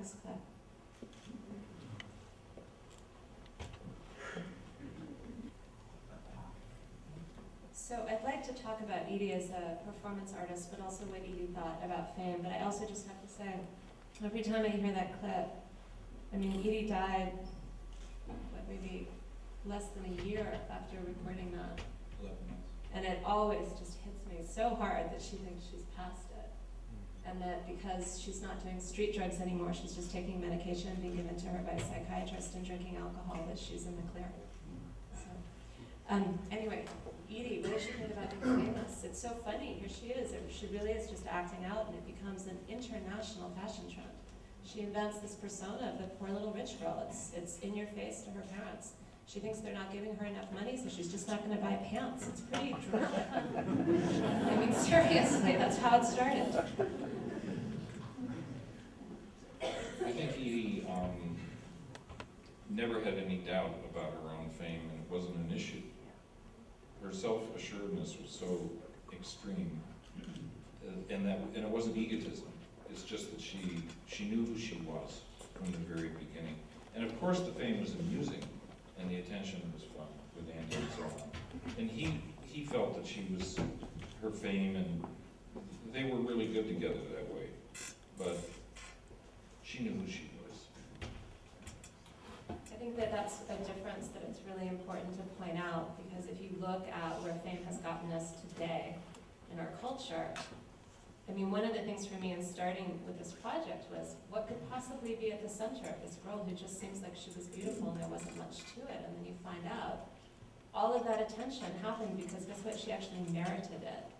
next clip. So I'd like to talk about Edie as a performance artist, but also what Edie thought about fame. But I also just have to say, every time I hear that clip, I mean, Edie died, what, maybe less than a year after recording that. 11 months. And it always just hits me so hard that she thinks she's past it. And that because she's not doing street drugs anymore, she's just taking medication being given to her by a psychiatrist and drinking alcohol, that she's in the clear. So, anyway, Edie, what does she think about being famous? It's so funny. Here she is. She really is just acting out, and it becomes an international fashion trend. She invents this persona of the poor little rich girl. It's in your face to her parents. She thinks they're not giving her enough money, so she's just not going to buy pants. It's pretty dramatic. I mean, seriously, that's how it started. I think Edie never had any doubt about her own fame, and it wasn't an issue. Her self-assuredness was so extreme, and it wasn't egotism. It's just that she knew who she was from the very beginning. And of course the fame was amusing, and the attention was fun with Andy and so on. And he felt that she was her fame, and they were really good together that way. But she knew who she was. I think that that's a difference that it's really important to point out, because if you look at where fame has gotten us today in our culture, I mean, one of the things for me in starting with this project was, what could possibly be at the center of this girl who just seems like she was beautiful and there wasn't much to it, and then you find out all of that attention happened because guess what, she actually merited it.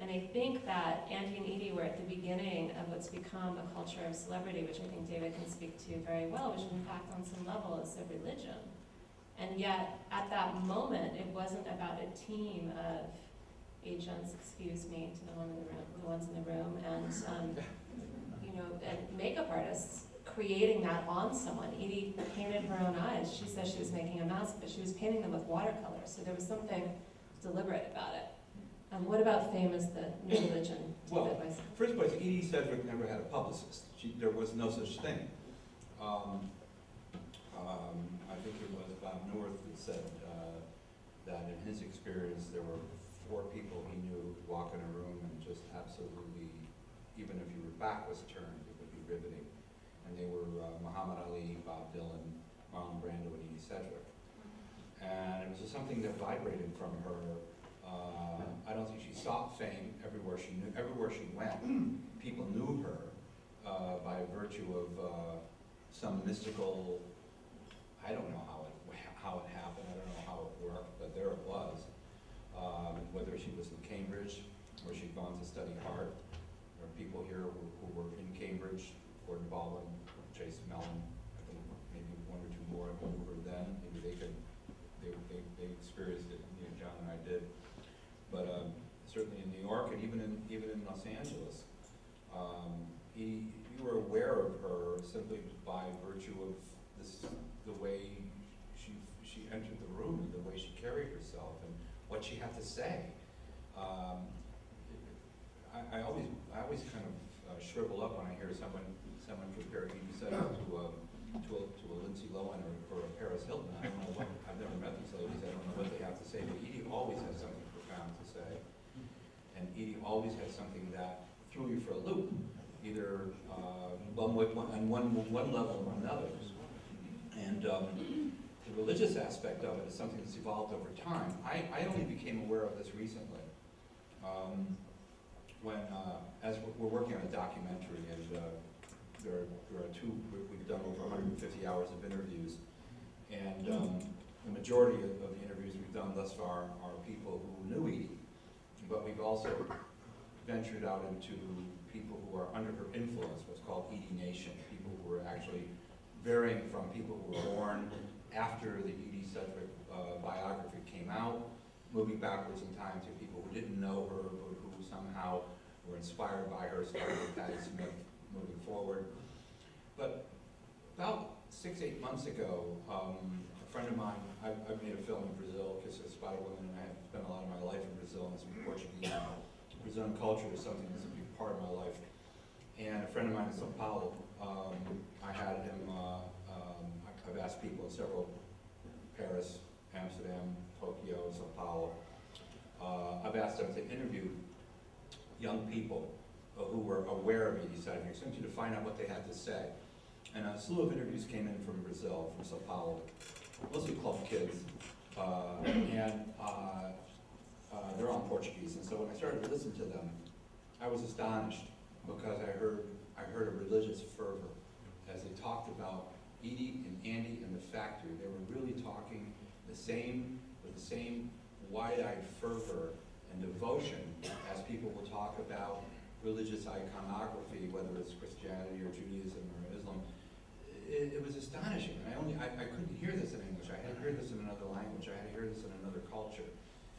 And I think that Andy and Edie were at the beginning of what's become a culture of celebrity, which I think David can speak to very well, which in fact on some level is a religion. And yet, at that moment, it wasn't about a team of agents, excuse me, to the ones in the room, and you know, and makeup artists creating that on someone. Edie painted her own eyes. She says she was making a mask, but she was painting them with watercolor, so there was something deliberate about it. What about fame as the new religion? Well, first place, Edie Sedgwick never had a publicist. There was no such thing. I think it was Bob North that said that in his experience there were 4 people he knew would walk in a room and just absolutely, even if your back was turned, it would be riveting. And they were Muhammad Ali, Bob Dylan, Marlon Brando, and Edie Sedgwick. And it was just something that vibrated from her. I don't think she sought fame everywhere she went. People knew her by virtue of some mystical, I don't know how it happened, I don't know how it worked, but there it was. Whether she was in Cambridge or she'd gone to study art. There are people here who were in Cambridge, Gordon Baldwin, Chase Mellon, I think maybe 1 or 2 more who were then. Maybe they experienced it, you know, John and I did. But certainly in New York and even in Los Angeles, you were aware of her simply by virtue of the way she entered the room, and the way she carried herself, and what she had to say. I always kind of shrivel up when I hear someone compare Edie Sedgwick to a Lindsay Lohan or a Paris Hilton. I don't know I've never met these ladies. I don't know what they have to say, but Edie always has something profound to say, and Edie always has something that threw you for a loop, either on one level or another. And the religious aspect of it is something that's evolved over time. I only became aware of this recently. As we're working on a documentary, and there are 2, we've done over 150 hours of interviews, and the majority of the interviews we've done thus far are people who knew Edie, but we've also ventured out into people who are under her influence, what's called Edie Nation, people who are actually varying from people who were born after the Edie Sedgwick biography came out, moving backwards in time to people who didn't know her, but who somehow were inspired by her, starting with Patti Smith, moving forward. But about 6-8 months ago, a friend of mine, I've made a film in Brazil, Kiss of the Spider Woman, and I have spent a lot of my life in Brazil, and speak Portuguese. Brazilian culture is something that's a big part of my life. And a friend of mine in São Paulo, I asked people in several, Paris, Amsterdam, Tokyo, Sao Paulo, I've asked them to interview young people who were aware of Edie Sedgwick, simply to find out what they had to say. And a slew of interviews came in from Brazil, from Sao Paulo, mostly club kids, and they're all in Portuguese. And so when I started to listen to them, I was astonished because I heard a religious fervor as they talked about Edie and Andy and the factory. They were really talking with the same wide-eyed fervor and devotion as people will talk about religious iconography, whether it's Christianity or Judaism or Islam. It was astonishing. And I couldn't hear this in English. I had to hear this in another language. I had to hear this in another culture.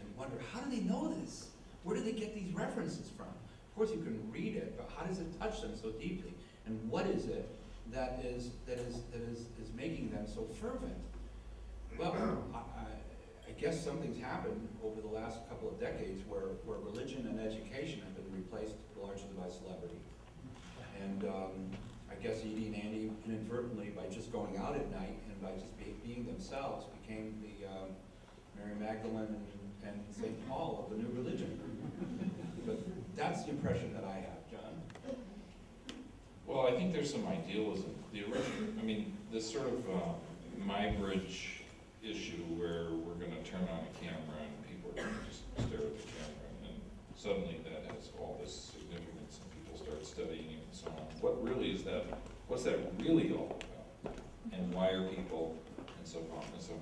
And wonder, how do they know this? Where do they get these references from? Of course you can read it, but how does it touch them so deeply? And what is it that is making them so fervent? Well, I guess something's happened over the last couple of decades where religion and education have been replaced largely by celebrity. And I guess Edie and Andy inadvertently, by just going out at night and by just being themselves, became the Mary Magdalene and St. Paul of the new religion. But that's the impression that I have, John. Well, I think there's some idealism. This sort of My-Bridge issue where we're going to turn on a camera and people are going to just stare at the camera, and suddenly that has all this significance and people start studying it and so on. What really is that? What's that really all about? And why are people in Sao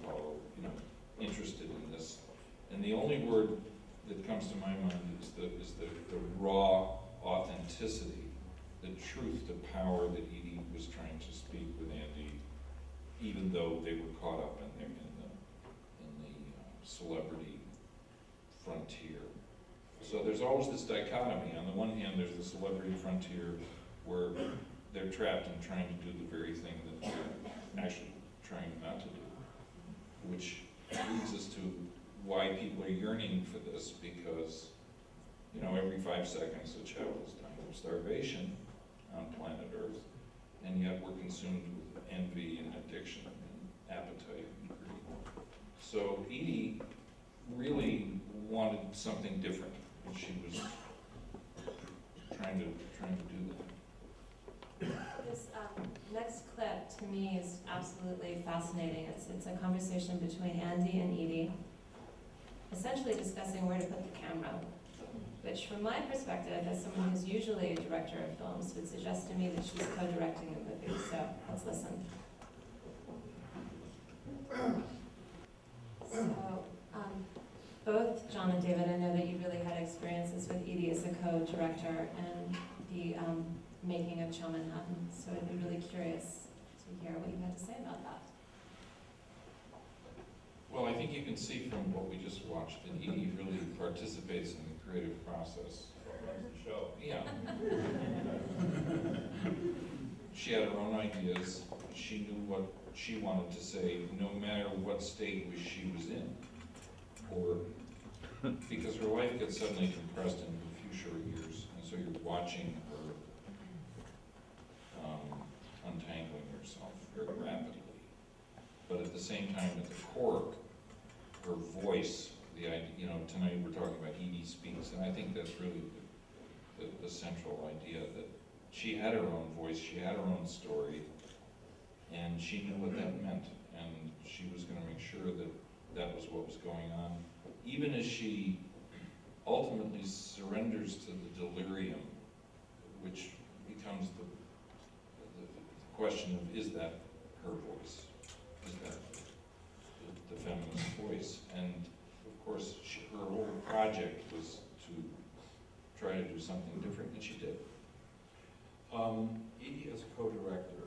Paulo, interested in this? And the only word that comes to my mind is the raw authenticity, the truth to power that Edie was trying to speak with Andy, even though they were caught up in the celebrity frontier. So there's always this dichotomy. On the one hand, there's the celebrity frontier where they're trapped in trying to do the very thing that they're actually trying not to do, which leads us to why people are yearning for this, because every 5 seconds a child is dying of starvation on planet Earth, and yet we're consumed with envy and addiction and appetite and greed. So Edie really wanted something different, and she was trying to do that. This next clip, to me, is absolutely fascinating. It's a conversation between Andy and Edie, essentially discussing where to put the camera, which from my perspective, as someone who's usually a director of films, would suggest to me that she's co-directing the movie. So let's listen. So, both John and David, I know that you really had experiences with Edie as a co-director and the making of Cho Manhattan, so I'd be really curious to hear what you had to say about that. Well, I think you can see from what we just watched that Edie really participates in the creative process. The show. Yeah. She had her own ideas. She knew what she wanted to say, no matter what state she was in, or because her life gets suddenly compressed into a few short years, and so you're watching her untangling herself very rapidly. But at the same time, at the core, her voice, the idea, tonight we're talking about Edie Speaks, and I think that's really the central idea, that she had her own voice, she had her own story, and she knew what that meant, and she was going to make sure that that was what was going on, even as she ultimately surrenders to the delirium, which becomes the question of, is that her voice? Is that the feminist voice? And of course, her whole project was to try to do something different, and she did. Edie as a co-director,